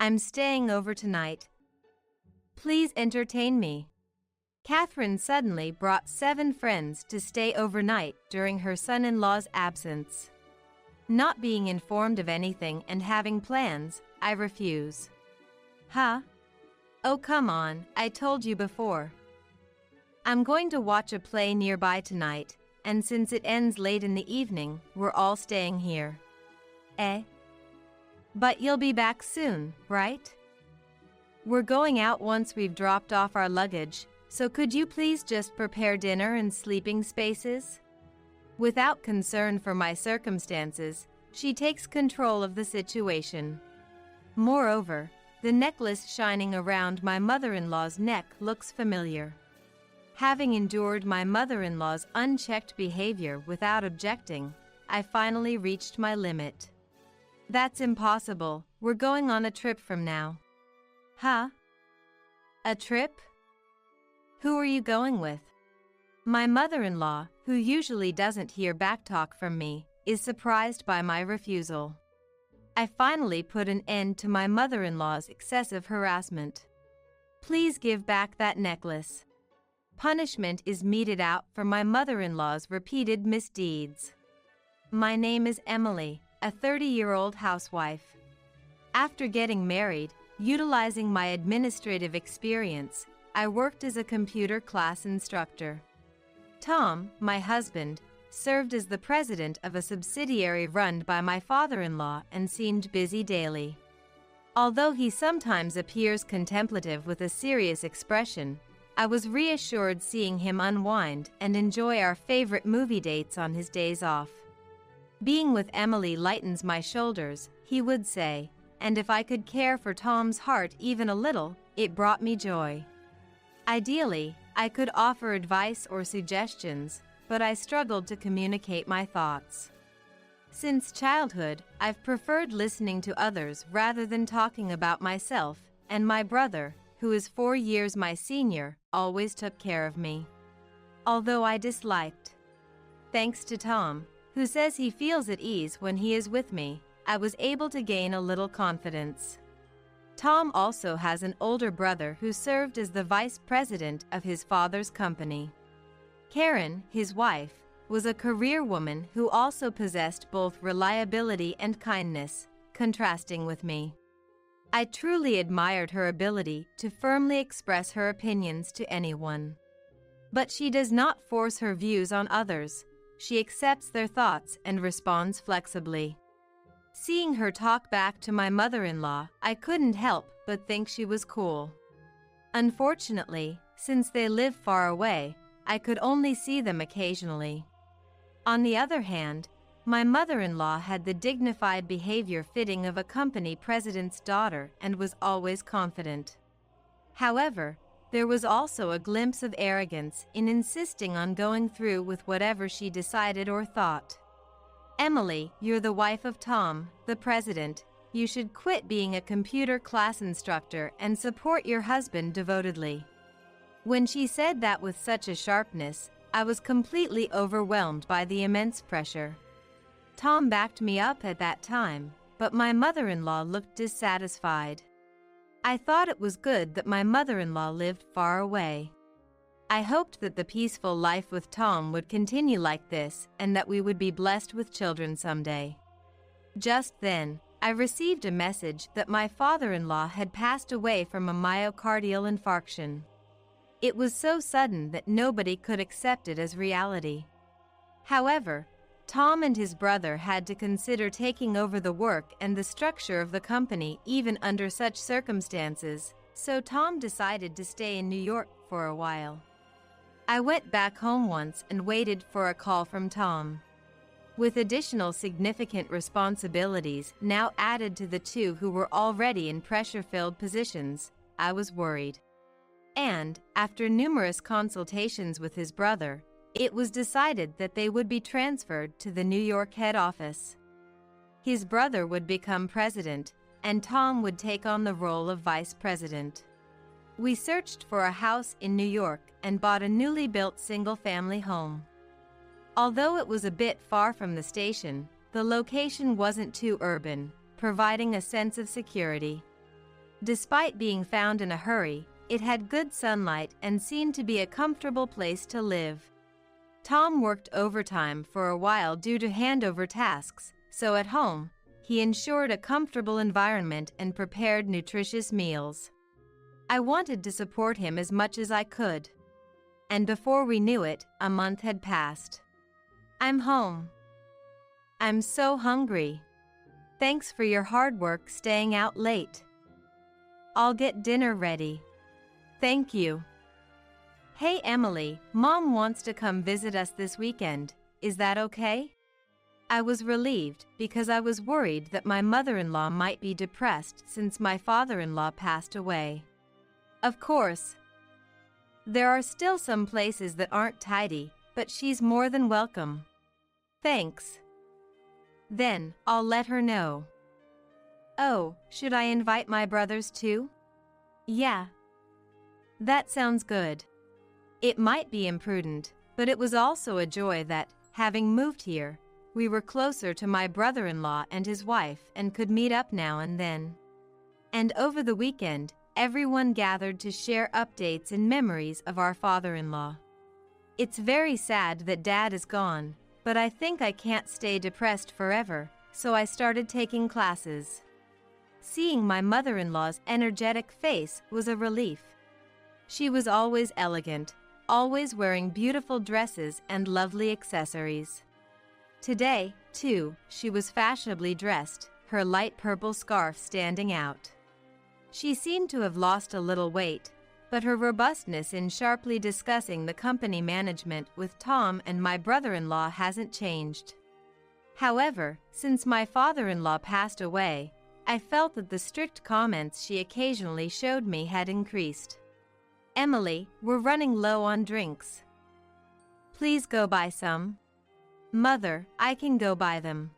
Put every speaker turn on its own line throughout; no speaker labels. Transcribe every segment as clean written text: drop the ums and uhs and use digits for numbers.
I'm staying over tonight. Please entertain me. Catherine suddenly brought 7 friends to stay overnight during her son-in-law's absence. Not being informed of anything and having plans, I refuse. Huh? Oh come on, I told you before. I'm going to watch a play nearby tonight, and since it ends late in the evening, we're all staying here. Eh? But you'll be back soon, right? We're going out once we've dropped off our luggage, so could you please just prepare dinner and sleeping spaces? Without concern for my circumstances, she takes control of the situation. Moreover, the necklace shining around my mother-in-law's neck looks familiar. Having endured my mother-in-law's unchecked behavior without objecting, I finally reached my limit. That's impossible, we're going on a trip from now. Huh? A trip? Who are you going with? My mother-in-law, who usually doesn't hear backtalk from me, is surprised by my refusal. I finally put an end to my mother-in-law's excessive harassment. Please give back that necklace. Punishment is meted out for my mother-in-law's repeated misdeeds. My name is Emily, a 30-year-old housewife. After getting married, utilizing my administrative experience, I worked as a computer class instructor. Tom, my husband, served as the president of a subsidiary run by my father-in-law and seemed busy daily. Although he sometimes appears contemplative with a serious expression, I was reassured seeing him unwind and enjoy our favorite movie dates on his days off. Being with Emily lightens my shoulders, he would say, and if I could care for Tom's heart even a little, it brought me joy. Ideally, I could offer advice or suggestions, but I struggled to communicate my thoughts. Since childhood, I've preferred listening to others rather than talking about myself, and my brother, who is 4 years my senior, always took care of me. Although I disliked. Thanks to Tom, who says he feels at ease when he is with me, I was able to gain a little confidence. Tom also has an older brother who served as the vice president of his father's company. Karen, his wife, was a career woman who also possessed both reliability and kindness, contrasting with me. I truly admired her ability to firmly express her opinions to anyone. But she does not force her views on others. She accepts their thoughts and responds flexibly. Seeing her talk back to my mother-in-law, I couldn't help but think she was cool. Unfortunately, since they live far away, I could only see them occasionally. On the other hand, my mother-in-law had the dignified behavior fitting of a company president's daughter and was always confident. However, there was also a glimpse of arrogance in insisting on going through with whatever she decided or thought. Emily, you're the wife of Tom, the president. You should quit being a computer class instructor and support your husband devotedly. When she said that with such a sharpness, I was completely overwhelmed by the immense pressure. Tom backed me up at that time, but my mother-in-law looked dissatisfied. I thought it was good that my mother-in-law lived far away. I hoped that the peaceful life with Tom would continue like this and that we would be blessed with children someday. Just then, I received a message that my father-in-law had passed away from a myocardial infarction. It was so sudden that nobody could accept it as reality. However, Tom and his brother had to consider taking over the work and the structure of the company even under such circumstances, so Tom decided to stay in New York for a while. I went back home once and waited for a call from Tom. With additional significant responsibilities now added to the two who were already in pressure-filled positions, I was worried. And, after numerous consultations with his brother, it was decided that they would be transferred to the New York head office. His brother would become president, and Tom would take on the role of vice president. We searched for a house in New York and bought a newly built single-family home. Although it was a bit far from the station, the location wasn't too urban, providing a sense of security. Despite being found in a hurry, it had good sunlight and seemed to be a comfortable place to live. Tom worked overtime for a while due to handover tasks, so at home, he ensured a comfortable environment and prepared nutritious meals. I wanted to support him as much as I could. And before we knew it, a month had passed. I'm home. I'm so hungry. Thanks for your hard work staying out late. I'll get dinner ready. Thank you. Hey Emily, Mom wants to come visit us this weekend. Is that okay? I was relieved because I was worried that my mother-in-law might be depressed since my father-in-law passed away. Of course. There are still some places that aren't tidy, but she's more than welcome. Thanks. Then, I'll let her know. Oh, should I invite my brothers too? Yeah. That sounds good. It might be imprudent, but it was also a joy that, having moved here, we were closer to my brother-in-law and his wife and could meet up now and then. And over the weekend, everyone gathered to share updates and memories of our father-in-law. It's very sad that Dad is gone, but I think I can't stay depressed forever, so I started taking classes. Seeing my mother-in-law's energetic face was a relief. She was always elegant, always wearing beautiful dresses and lovely accessories. Today, too, she was fashionably dressed, her light purple scarf standing out. She seemed to have lost a little weight, but her robustness in sharply discussing the company management with Tom and my brother-in-law hasn't changed. However, since my father-in-law passed away, I felt that the strict comments she occasionally showed me had increased. Emily, we're running low on drinks. Please go buy some. Mother, I can go buy them.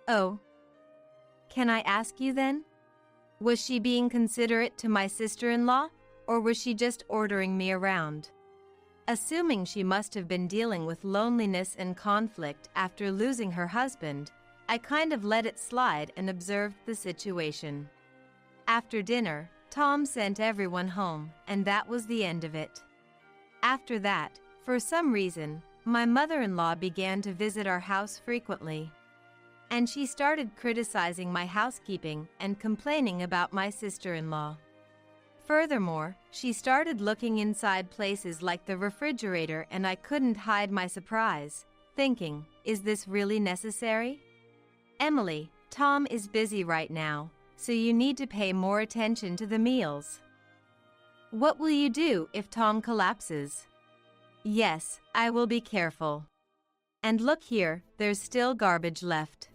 Oh. Can I ask you then? Was she being considerate to my sister-in-law, or was she just ordering me around? Assuming she must have been dealing with loneliness and conflict after losing her husband, I kind of let it slide and observed the situation. After dinner, Tom sent everyone home, and that was the end of it. After that, for some reason, my mother-in-law began to visit our house frequently. And she started criticizing my housekeeping and complaining about my sister-in-law. Furthermore, she started looking inside places like the refrigerator, and I couldn't hide my surprise, thinking, is this really necessary? Emily, Tom is busy right now, so you need to pay more attention to the meals. What will you do if Tom collapses? Yes, I will be careful. And look here, there's still garbage left.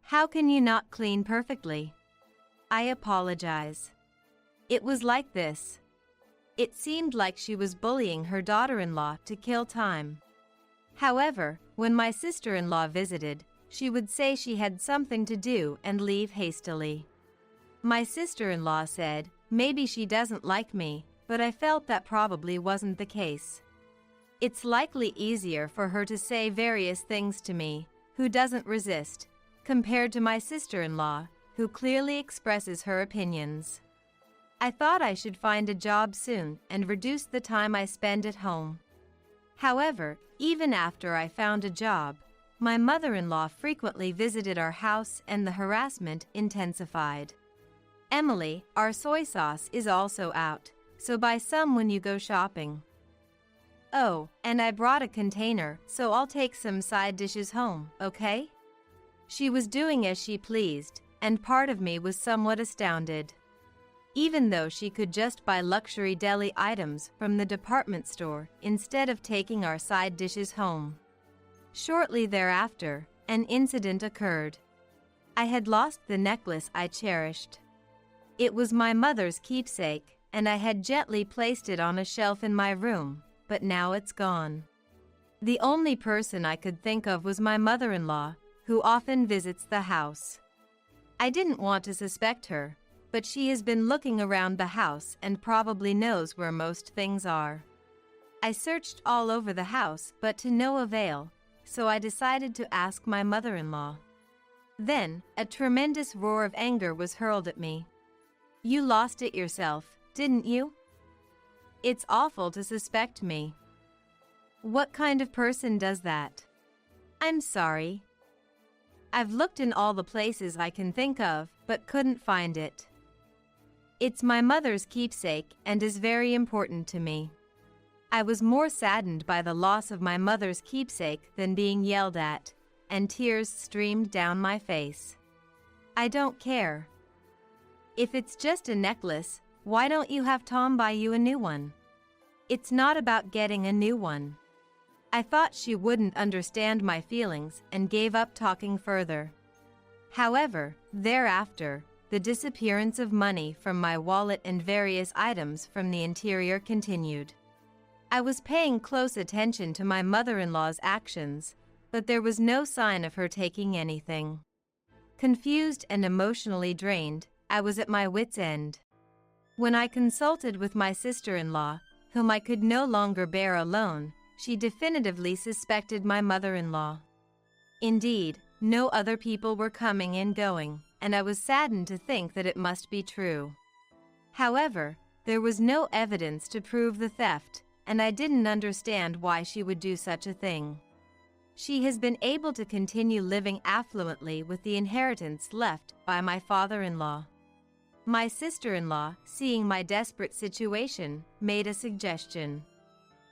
How can you not clean perfectly? I apologize. It was like this. It seemed like she was bullying her daughter-in-law to kill time. However, when my sister-in-law visited, she would say she had something to do and leave hastily. My sister-in-law said, maybe she doesn't like me, but I felt that probably wasn't the case. It's likely easier for her to say various things to me, who doesn't resist, compared to my sister-in-law, who clearly expresses her opinions. I thought I should find a job soon and reduce the time I spend at home. However, even after I found a job, my mother-in-law frequently visited our house and the harassment intensified. Emily, our soy sauce is also out, so buy some when you go shopping. Oh, and I brought a container, so I'll take some side dishes home, okay? She was doing as she pleased, and part of me was somewhat astounded. Even though she could just buy luxury deli items from the department store instead of taking our side dishes home. Shortly thereafter, an incident occurred. I had lost the necklace I cherished. It was my mother's keepsake, and I had gently placed it on a shelf in my room, but now it's gone. The only person I could think of was my mother-in-law, who often visits the house. I didn't want to suspect her, but she has been looking around the house and probably knows where most things are. I searched all over the house, but to no avail, so I decided to ask my mother-in-law. Then, a tremendous roar of anger was hurled at me. You lost it yourself, didn't you? It's awful to suspect me. What kind of person does that? I'm sorry. I've looked in all the places I can think of, but couldn't find it. It's my mother's keepsake and is very important to me. I was more saddened by the loss of my mother's keepsake than being yelled at, and tears streamed down my face. I don't care. If it's just a necklace, why don't you have Tom buy you a new one? It's not about getting a new one. I thought she wouldn't understand my feelings and gave up talking further. However, thereafter, the disappearance of money from my wallet and various items from the interior continued. I was paying close attention to my mother-in-law's actions, but there was no sign of her taking anything. Confused and emotionally drained, I was at my wits' end. When I consulted with my sister-in-law, whom I could no longer bear alone, she definitively suspected my mother-in-law. Indeed, no other people were coming and going, and I was saddened to think that it must be true. However, there was no evidence to prove the theft, and I didn't understand why she would do such a thing. She has been able to continue living affluently with the inheritance left by my father-in-law. My sister-in-law, seeing my desperate situation, made a suggestion.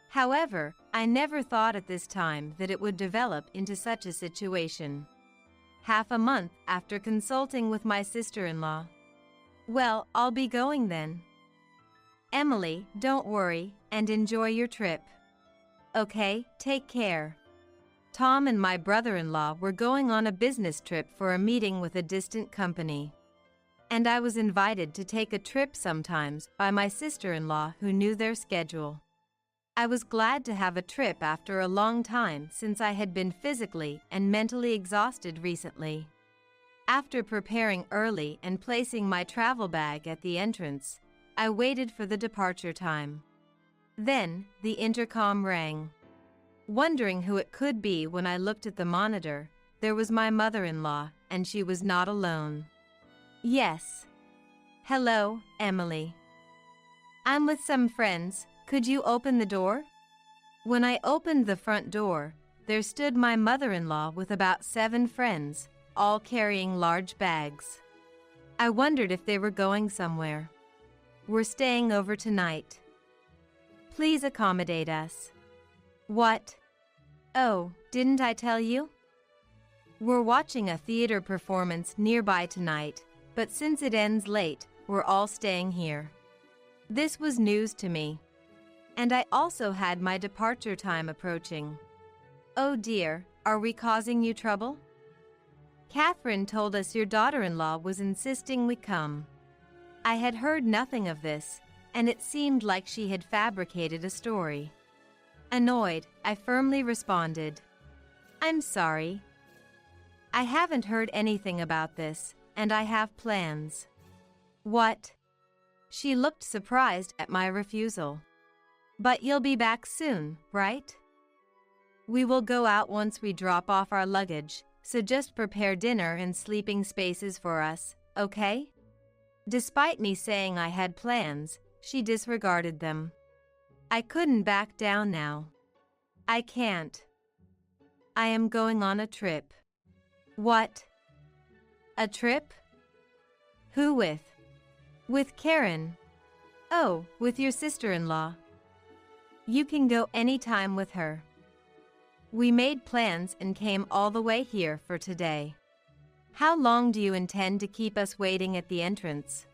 However, I never thought at this time that it would develop into such a situation. Half a month after consulting with my sister-in-law. Well, I'll be going then. Emily, don't worry, and enjoy your trip. Okay, take care. Tom and my brother-in-law were going on a business trip for a meeting with a distant company. And I was invited to take a trip sometimes by my sister-in-law who knew their schedule. I was glad to have a trip after a long time since I had been physically and mentally exhausted recently. After preparing early and placing my travel bag at the entrance, I waited for the departure time. Then, the intercom rang. Wondering who it could be when I looked at the monitor, there was my mother-in-law, and she was not alone. Yes. Hello, Emily. I'm with some friends. Could you open the door? When I opened the front door, there stood my mother-in-law with about 7 friends, all carrying large bags. I wondered if they were going somewhere. We're staying over tonight. Please accommodate us. What? Oh, didn't I tell you? We're watching a theater performance nearby tonight, but since it ends late, we're all staying here. This was news to me. And I also had my departure time approaching. Oh dear, are we causing you trouble? Catherine told us your daughter-in-law was insisting we come. I had heard nothing of this, and it seemed like she had fabricated a story. Annoyed, I firmly responded. I'm sorry. I haven't heard anything about this, and I have plans. What? She looked surprised at my refusal. But you'll be back soon, right? We will go out once we drop off our luggage, so just prepare dinner and sleeping spaces for us, okay? Despite me saying I had plans, she disregarded them. I couldn't back down now. I can't. I am going on a trip. What? A trip? Who with? With Karen. Oh, with your sister-in-law. You can go anytime with her. We made plans and came all the way here for today. How long do you intend to keep us waiting at the entrance?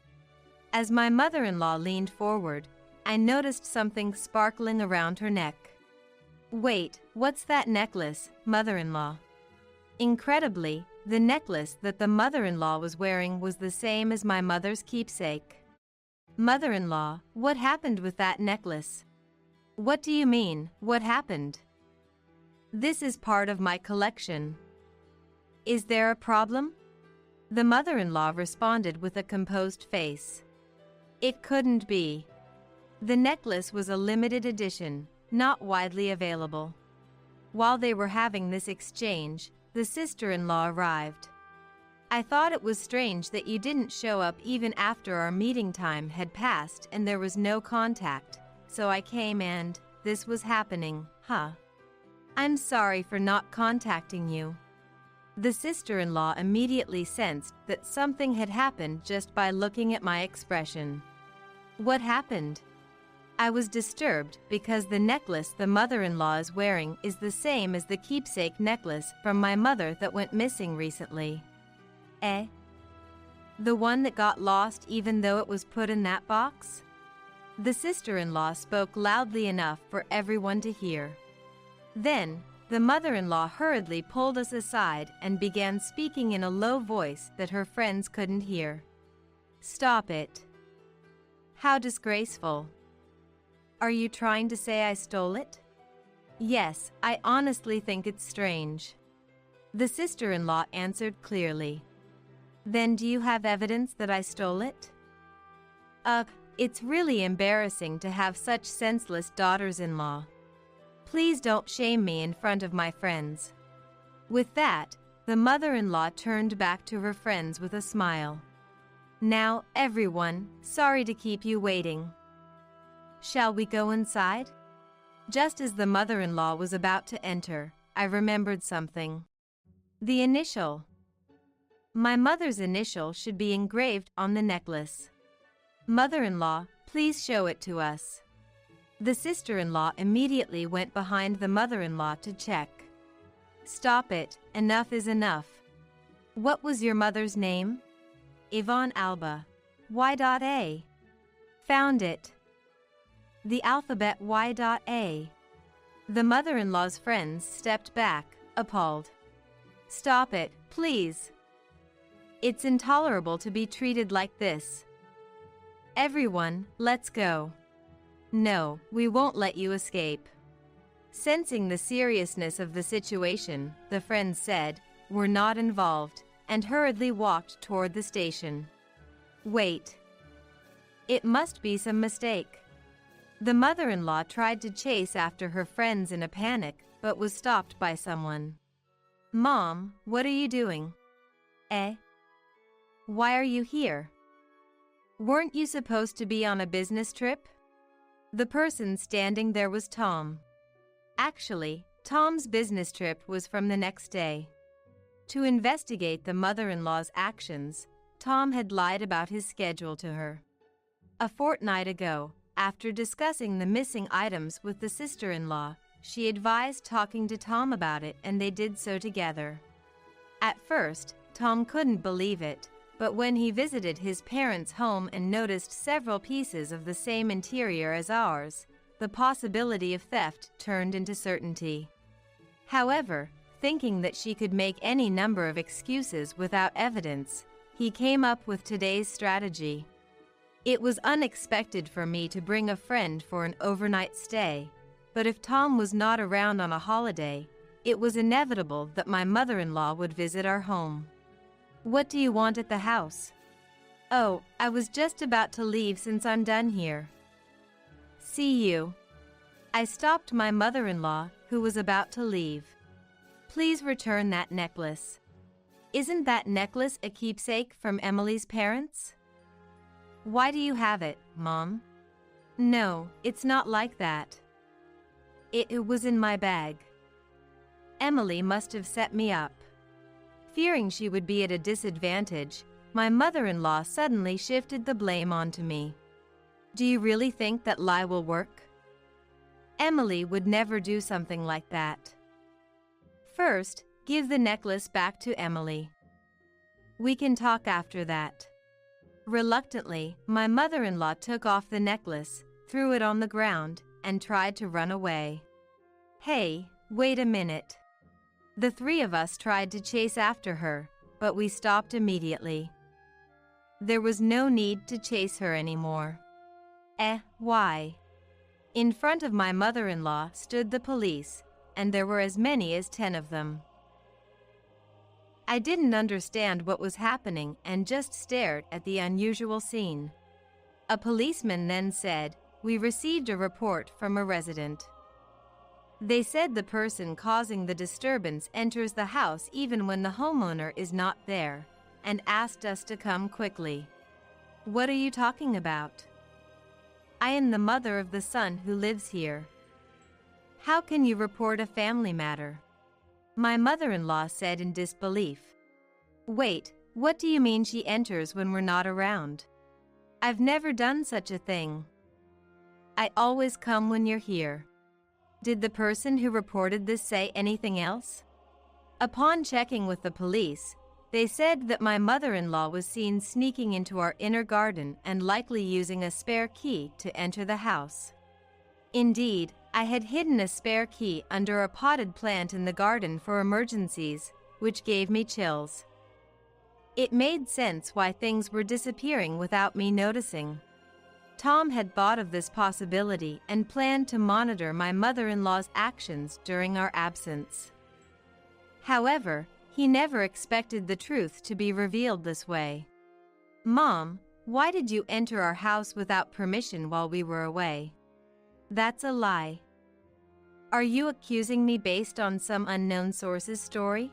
As my mother-in-law leaned forward, I noticed something sparkling around her neck. Wait, what's that necklace, mother-in-law? Incredibly, the necklace that the mother-in-law was wearing was the same as my mother's keepsake. Mother-in-law, what happened with that necklace? What do you mean, what happened? This is part of my collection. Is there a problem? The mother-in-law responded with a composed face. It couldn't be. The necklace was a limited edition, not widely available. While they were having this exchange, the sister-in-law arrived. I thought it was strange that you didn't show up even after our meeting time had passed and there was no contact, so I came and this was happening, huh? I'm sorry for not contacting you. The sister-in-law immediately sensed that something had happened just by looking at my expression. What happened? I was disturbed because the necklace the mother-in-law is wearing is the same as the keepsake necklace from my mother that went missing recently. Eh? The one that got lost even though it was put in that box? The sister-in-law spoke loudly enough for everyone to hear. Then, the mother-in-law hurriedly pulled us aside and began speaking in a low voice that her friends couldn't hear. Stop it. How disgraceful. Are you trying to say I stole it? Yes, I honestly think it's strange. The sister-in-law answered clearly. Then do you have evidence that I stole it? It's really embarrassing to have such senseless daughters-in-law. Please don't shame me in front of my friends. With that, the mother-in-law turned back to her friends with a smile. Now, everyone, sorry to keep you waiting. Shall we go inside? Just as the mother-in-law was about to enter, I remembered something. The initial. My mother's initial should be engraved on the necklace. Mother-in-law, please show it to us. The sister-in-law immediately went behind the mother-in-law to check. Stop it, enough is enough. What was your mother's name? Yvonne Alba. Y.A. Found it. The alphabet Y.A. The mother-in-law's friends stepped back, appalled. Stop it, please. It's intolerable to be treated like this. Everyone, let's go. No, we won't let you escape. Sensing the seriousness of the situation, the friends said, "We're not involved," and hurriedly walked toward the station. Wait. It must be some mistake. The mother-in-law tried to chase after her friends in a panic, but was stopped by someone. Mom, what are you doing? Eh? Why are you here? Weren't you supposed to be on a business trip? The person standing there was Tom. Actually, Tom's business trip was from the next day. To investigate the mother-in-law's actions, Tom had lied about his schedule to her. A fortnight ago, after discussing the missing items with the sister-in-law, she advised talking to Tom about it and they did so together. At first, Tom couldn't believe it, but when he visited his parents' home and noticed several pieces of the same interior as ours, the possibility of theft turned into certainty. However, thinking that she could make any number of excuses without evidence, he came up with today's strategy. It was unexpected for me to bring a friend for an overnight stay, but if Tom was not around on a holiday, it was inevitable that my mother-in-law would visit our home. What do you want at the house? Oh, I was just about to leave since I'm done here. See you. I stopped my mother-in-law, who was about to leave. Please return that necklace. Isn't that necklace a keepsake from Emily's parents? Why do you have it, Mom? No, it's not like that. It was in my bag. Emily must have set me up. Fearing she would be at a disadvantage, my mother-in-law suddenly shifted the blame onto me. Do you really think that lie will work? Emily would never do something like that. First, give the necklace back to Emily. We can talk after that. Reluctantly, my mother-in-law took off the necklace, threw it on the ground, and tried to run away. Hey, wait a minute. The three of us tried to chase after her, but we stopped immediately. There was no need to chase her anymore. Why? In front of my mother-in-law stood the police, and there were as many as 10 of them. I didn't understand what was happening and just stared at the unusual scene. A policeman then said, "We received a report from a resident. They said the person causing the disturbance enters the house even when the homeowner is not there, and asked us to come quickly. What are you talking about? I am the mother of the son who lives here. How can you report a family matter? My mother-in-law said in disbelief. Wait, what do you mean she enters when we're not around? I've never done such a thing. I always come when you're here. Did the person who reported this say anything else? Upon checking with the police, they said that my mother-in-law was seen sneaking into our inner garden and likely using a spare key to enter the house. Indeed, I had hidden a spare key under a potted plant in the garden for emergencies, which gave me chills. It made sense why things were disappearing without me noticing. Tom had thought of this possibility and planned to monitor my mother-in-law's actions during our absence. However, he never expected the truth to be revealed this way. Mom, why did you enter our house without permission while we were away? That's a lie. Are you accusing me based on some unknown source's story?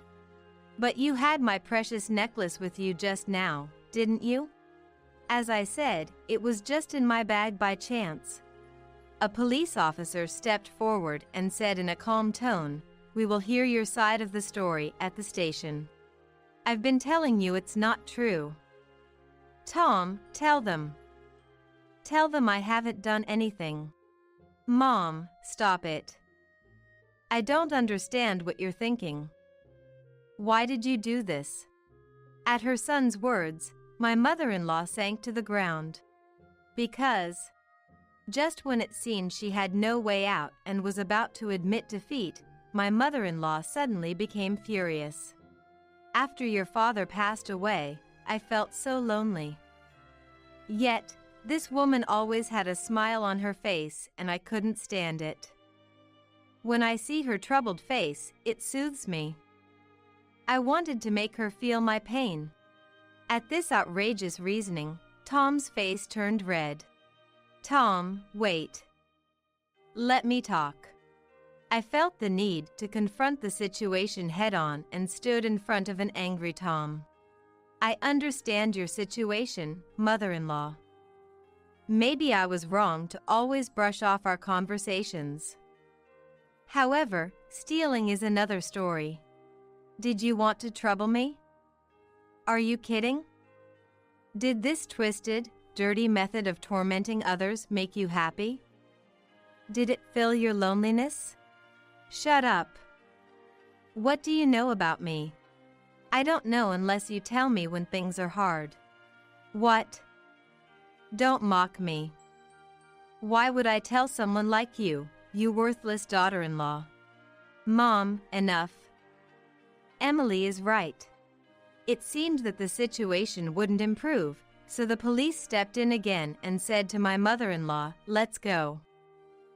But you had my precious necklace with you just now, didn't you? As I said, it was just in my bag by chance. A police officer stepped forward and said in a calm tone, "We will hear your side of the story at the station. I've been telling you it's not true." Tom, tell them. Tell them I haven't done anything. Mom, stop it. I don't understand what you're thinking. Why did you do this? At her son's words, my mother-in-law sank to the ground. Because, just when it seemed she had no way out and was about to admit defeat, my mother-in-law suddenly became furious. After your father passed away, I felt so lonely. Yet, this woman always had a smile on her face and I couldn't stand it. When I see her troubled face, it soothes me. I wanted to make her feel my pain. At this outrageous reasoning, Tom's face turned red. Tom, wait. Let me talk. I felt the need to confront the situation head-on and stood in front of an angry Tom. I understand your situation, mother-in-law. Maybe I was wrong to always brush off our conversations. However, stealing is another story. Did you want to trouble me? Are you kidding? Did this twisted, dirty method of tormenting others make you happy? Did it fill your loneliness? Shut up. What do you know about me? I don't know unless you tell me when things are hard. What? Don't mock me. Why would I tell someone like you, you worthless daughter-in-law? Mom, enough. Emily is right. It seemed that the situation wouldn't improve, so the police stepped in again and said to my mother-in-law, "Let's go.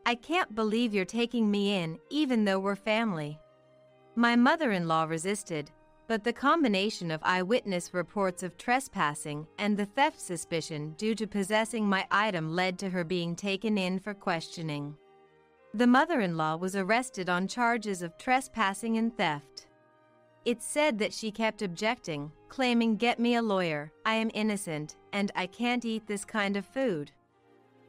I can't believe you're taking me in, even though we're family." My mother-in-law resisted, but the combination of eyewitness reports of trespassing and the theft suspicion due to possessing my item led to her being taken in for questioning. The mother-in-law was arrested on charges of trespassing and theft. It's said that she kept objecting, claiming, "Get me a lawyer, I am innocent, and I can't eat this kind of food."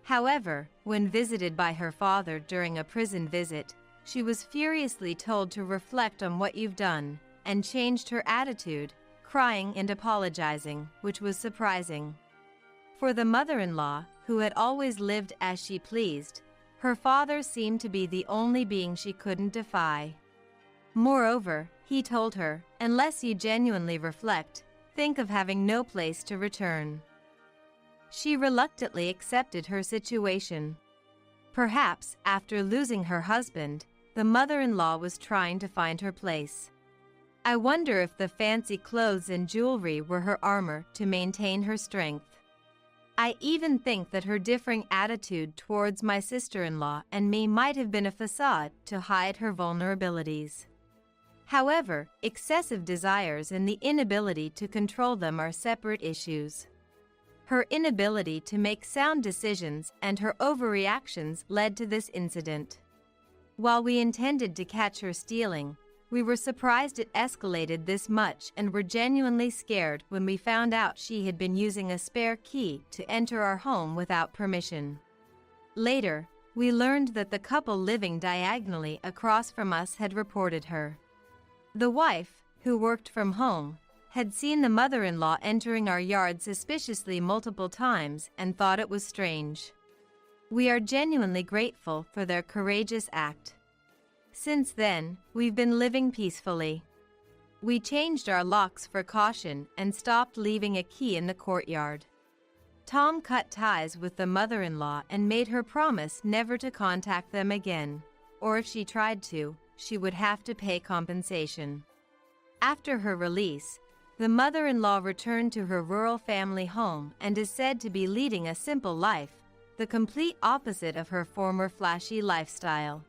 However, when visited by her father during a prison visit, she was furiously told to reflect on what you've done, and changed her attitude, crying and apologizing, which was surprising. For the mother-in-law, who had always lived as she pleased, her father seemed to be the only being she couldn't defy. Moreover, he told her, "Unless you genuinely reflect, think of having no place to return." She reluctantly accepted her situation. Perhaps, after losing her husband, the mother-in-law was trying to find her place. I wonder if the fancy clothes and jewelry were her armor to maintain her strength. I even think that her differing attitude towards my sister-in-law and me might have been a facade to hide her vulnerabilities. However, excessive desires and the inability to control them are separate issues. Her inability to make sound decisions and her overreactions led to this incident. While we intended to catch her stealing, We were surprised it escalated this much and were genuinely scared when we found out she had been using a spare key to enter our home without permission. Later, we learned that the couple living diagonally across from us had reported her. The wife, who worked from home, had seen the mother-in-law entering our yard suspiciously multiple times and thought it was strange. We are genuinely grateful for their courageous act. Since then, we've been living peacefully. We changed our locks for caution and stopped leaving a key in the courtyard. Tom cut ties with the mother-in-law and made her promise never to contact them again, or if she tried to, she would have to pay compensation. After her release, the mother-in-law returned to her rural family home and is said to be leading a simple life, the complete opposite of her former flashy lifestyle.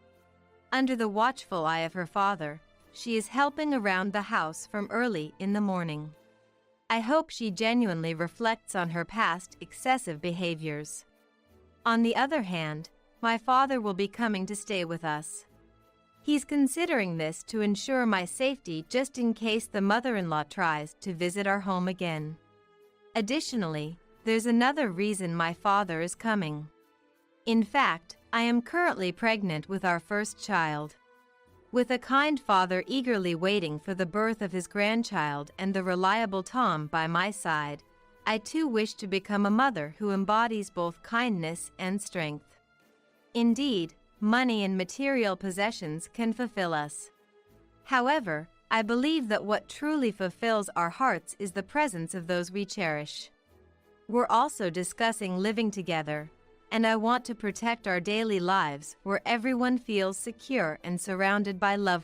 Under the watchful eye of her father, she is helping around the house from early in the morning. I hope she genuinely reflects on her past excessive behaviors. On the other hand, my father will be coming to stay with us. He's considering this to ensure my safety just in case the mother-in-law tries to visit our home again. Additionally, there's another reason my father is coming. In fact, I am currently pregnant with our first child. With a kind father eagerly waiting for the birth of his grandchild and the reliable Tom by my side, I too wish to become a mother who embodies both kindness and strength. Indeed, money and material possessions can fulfill us. However, I believe that what truly fulfills our hearts is the presence of those we cherish. We're also discussing living together, and I want to protect our daily lives where everyone feels secure and surrounded by loved